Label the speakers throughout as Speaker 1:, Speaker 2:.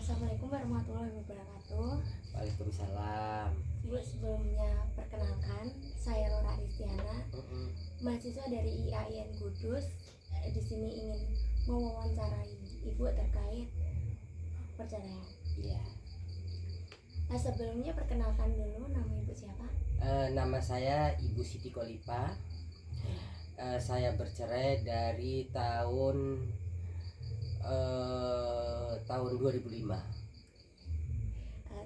Speaker 1: Assalamualaikum warahmatullahi wabarakatuh.
Speaker 2: Waalaikumsalam.
Speaker 1: Bu, sebelumnya perkenalkan, saya Lora Aristiana, mahasiswa dari IAIN Kudus. Di sini ingin mewawancarai Ibu terkait perceraian.
Speaker 2: Iya.
Speaker 1: Nah, sebelumnya perkenalkan dulu, nama Ibu siapa?
Speaker 2: Nama saya Ibu Siti Kolipa. Saya bercerai dari tahun 2005.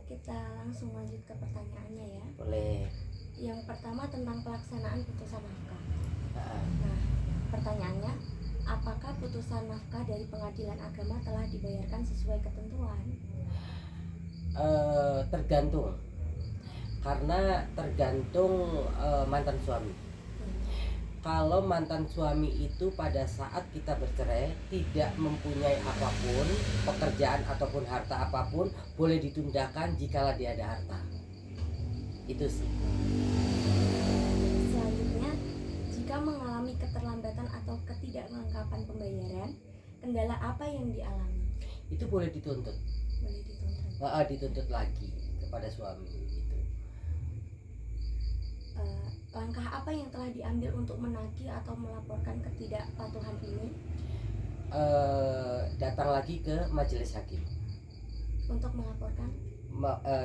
Speaker 1: Kita langsung lanjut ke pertanyaannya ya.
Speaker 2: Boleh.
Speaker 1: Yang pertama tentang pelaksanaan putusan nafkah.
Speaker 2: Nah,
Speaker 1: pertanyaannya, apakah putusan nafkah dari pengadilan agama telah dibayarkan sesuai ketentuan?
Speaker 2: tergantung, karena tergantung mantan suami. Kalau mantan suami itu pada saat kita bercerai tidak mempunyai apapun, pekerjaan ataupun harta apapun, boleh ditundakkan jikalau dia ada harta. Itu sih.
Speaker 1: Selanjutnya, jika mengalami keterlambatan atau ketidakmelengkapan pembayaran, kendala apa yang dialami?
Speaker 2: Itu boleh dituntut.
Speaker 1: Boleh dituntut.
Speaker 2: Dituntut lagi kepada suami itu.
Speaker 1: Langkah apa yang telah diambil untuk menagih atau melaporkan ketidakpatuhan ini?
Speaker 2: Datang lagi ke majelis hakim
Speaker 1: untuk melaporkan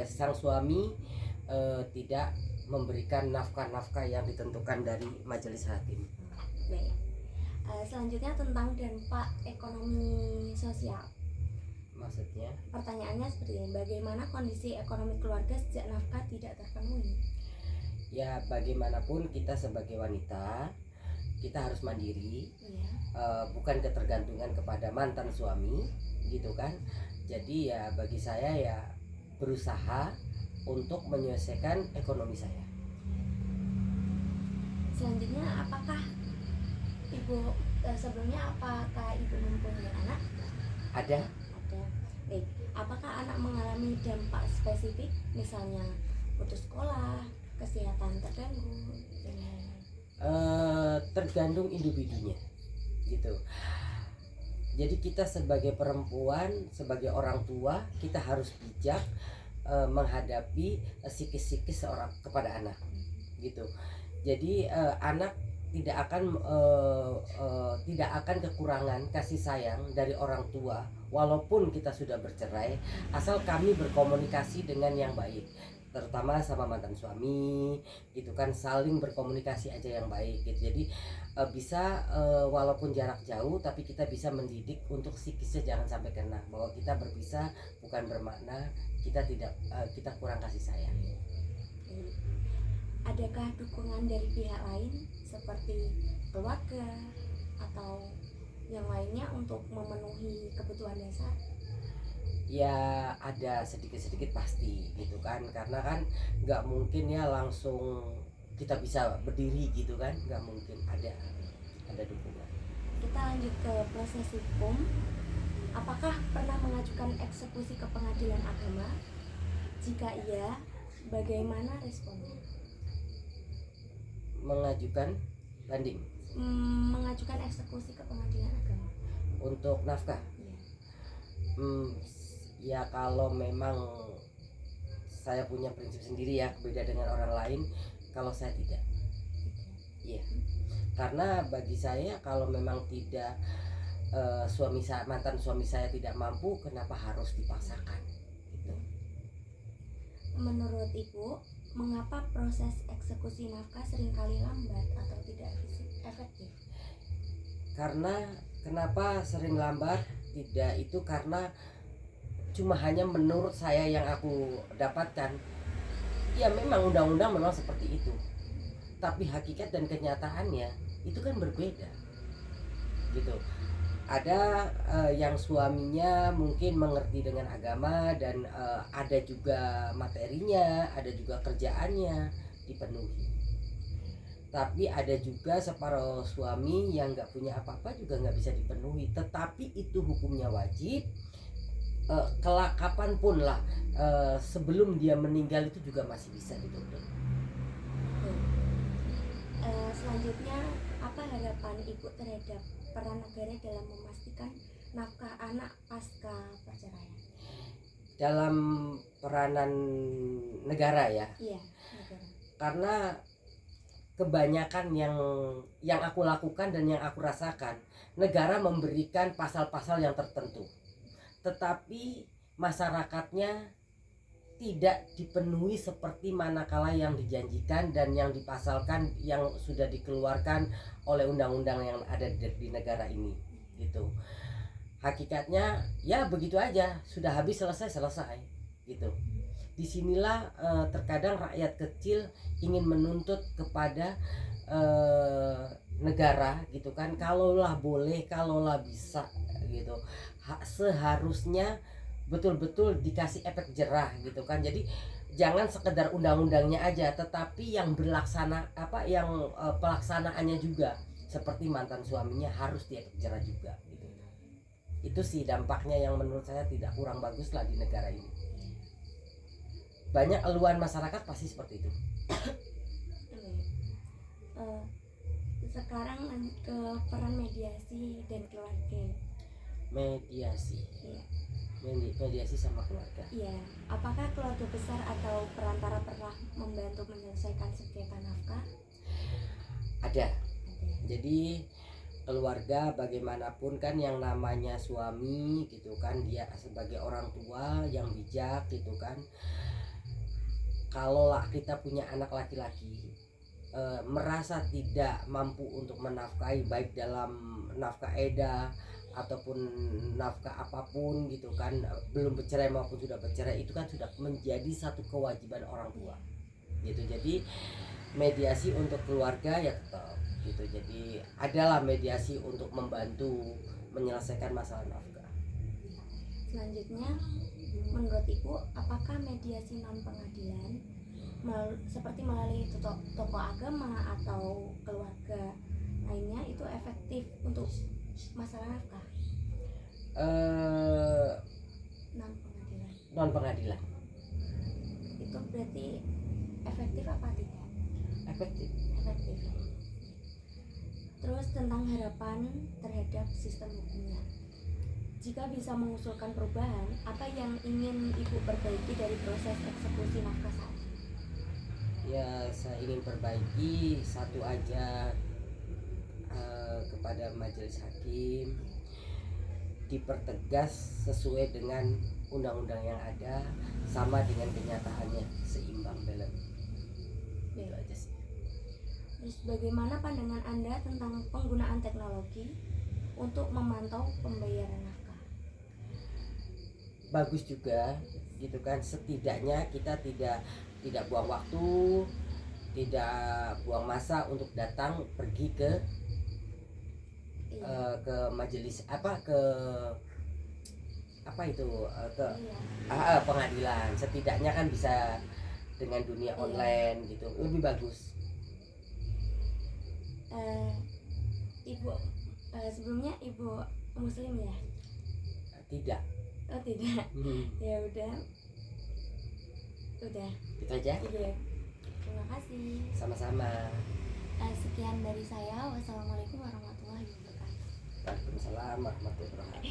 Speaker 2: sang suami tidak memberikan nafkah-nafkah yang ditentukan dari majelis hakim.
Speaker 1: Baik. Selanjutnya tentang dampak ekonomi sosial.
Speaker 2: Maksudnya?
Speaker 1: Pertanyaannya seperti ini, bagaimana kondisi ekonomi keluarga sejak nafkah tidak terpenuhi?
Speaker 2: Ya, bagaimanapun kita sebagai wanita, kita harus mandiri.
Speaker 1: Iya.
Speaker 2: Bukan ketergantungan kepada mantan suami, gitu kan. Jadi ya bagi saya ya berusaha untuk menyelesaikan ekonomi saya.
Speaker 1: Selanjutnya, apakah Ibu sebelumnya apakah Ibu mempunyai anak?
Speaker 2: Ada.
Speaker 1: Baik. Apakah anak mengalami dampak spesifik, misalnya putus sekolah, kesehatan terganggu?
Speaker 2: Tergantung individunya, gitu. Jadi kita sebagai perempuan, sebagai orang tua, kita harus bijak menghadapi psikis seorang kepada anak, gitu. Jadi anak tidak akan kekurangan kasih sayang dari orang tua walaupun kita sudah bercerai, asal kami berkomunikasi dengan yang baik, terutama sama mantan suami, gitu kan, saling berkomunikasi aja yang baik gitu. Jadi bisa walaupun jarak jauh tapi kita bisa mendidik untuk psikisnya jangan sampai kena, bahwa kita berpisah bukan bermakna kita kurang kasih sayang.
Speaker 1: Adakah dukungan dari pihak lain seperti keluarga atau yang lainnya untuk memenuhi kebutuhan dasar?
Speaker 2: Ya ada sedikit-sedikit pasti gitu kan, karena kan nggak mungkin ya langsung kita bisa berdiri gitu kan, nggak mungkin, ada dukungan.
Speaker 1: Kita lanjut ke proses hukum. Apakah pernah mengajukan eksekusi ke pengadilan agama? Jika iya, bagaimana responnya?
Speaker 2: Mengajukan banding?
Speaker 1: Mengajukan eksekusi ke pengadilan agama
Speaker 2: untuk nafkah? Ya kalau memang saya punya prinsip sendiri ya, beda dengan orang lain. Kalau saya tidak, iya. Karena bagi saya kalau memang tidak mantan suami saya tidak mampu, kenapa harus dipaksakan? Gitu.
Speaker 1: Menurut Ibu, mengapa proses eksekusi nafkah seringkali lambat atau tidak efektif?
Speaker 2: Karena kenapa sering lambat? Tidak, itu karena cuma hanya menurut saya yang aku dapatkan. Ya memang undang-undang memang seperti itu, tapi hakikat dan kenyataannya itu kan berbeda, gitu. Ada yang suaminya mungkin mengerti dengan agama dan ada juga materinya, ada juga kerjaannya dipenuhi. Tapi ada juga separuh suami yang nggak punya apa-apa juga nggak bisa dipenuhi, tetapi itu hukumnya wajib. Kelak kapanpun lah, sebelum dia meninggal itu juga masih bisa dituntut.
Speaker 1: Selanjutnya, apa harapan Ibu terhadap peran negara dalam memastikan nafkah anak pasca perceraian?
Speaker 2: dalam peranan negara ya,
Speaker 1: Iya, negara.
Speaker 2: karena kebanyakan yang aku lakukan dan yang aku rasakan, negara memberikan pasal-pasal yang tertentu, tetapi masyarakatnya tidak dipenuhi seperti manakala yang dijanjikan dan yang dipasalkan yang sudah dikeluarkan oleh undang-undang yang ada di negara ini gitu. Hakikatnya ya begitu aja, sudah habis selesai gitu. Disinilah terkadang rakyat kecil ingin menuntut kepada negara gitu kan, kalaulah boleh, kalaulah bisa gitu. Seharusnya betul-betul dikasih efek jerah gitu kan. Jadi jangan sekedar undang-undangnya aja, tetapi yang pelaksanaannya juga seperti mantan suaminya harus diefek jerah juga gitu. Itu sih dampaknya yang menurut saya tidak kurang bagus lah di negara ini. Banyak keluhan masyarakat pasti seperti itu.
Speaker 1: Sekarang ke peran mediasi dan keluarga.
Speaker 2: Mediasi.
Speaker 1: Iya.
Speaker 2: Mediasi sama keluarga.
Speaker 1: Iya, apakah keluarga besar atau perantara pernah membantu menyelesaikan sengketa nafkah?
Speaker 2: Ada.
Speaker 1: Ada.
Speaker 2: Jadi keluarga bagaimanapun kan yang namanya suami gitu kan, dia sebagai orang tua yang bijak gitu kan. Kalau kita punya anak laki-laki merasa tidak mampu untuk menafkahi, baik dalam nafkah eda ataupun nafkah apapun gitu kan, belum bercerai maupun sudah bercerai, itu kan sudah menjadi satu kewajiban orang tua gitu. Jadi mediasi untuk keluarga ya tetap gitu. Jadi adalah mediasi untuk membantu menyelesaikan masalah nafkah.
Speaker 1: Selanjutnya, menurut Ibu, apakah mediasi non pengadilan seperti melalui tokoh agama atau keluarga lainnya itu efektif untuk masalah nafkah?
Speaker 2: Non pengadilan
Speaker 1: Itu berarti efektif apa tidak?
Speaker 2: efektif.
Speaker 1: Terus tentang harapan terhadap sistem hukumnya, jika bisa mengusulkan perubahan, apa yang ingin Ibu perbaiki dari proses eksekusi nafkah saat ini?
Speaker 2: Ya, saya ingin perbaiki satu aja, kepada majelis hakim dipertegas sesuai dengan undang-undang yang ada, sama dengan kenyataannya, seimbang dalam. Itu aja sih.
Speaker 1: Terus bagaimana pandangan Anda tentang penggunaan teknologi untuk memantau pembayaran nafkah?
Speaker 2: Bagus juga gitu kan, setidaknya kita tidak buang waktu, tidak buang masa untuk datang pergi ke majelis pengadilan. Setidaknya kan bisa dengan dunia online gitu, lebih bagus.
Speaker 1: Ibu sebelumnya Ibu Muslim ya?
Speaker 2: Tidak.
Speaker 1: Oh tidak. Ya udah
Speaker 2: Itu aja.
Speaker 1: iya. Terima kasih.
Speaker 2: Sama-sama.
Speaker 1: Sekian dari saya. Wassalamualaikum warahmatullahi wabarakatuh.
Speaker 2: Waalaikumsalam warahmatullahi wabarakatuh.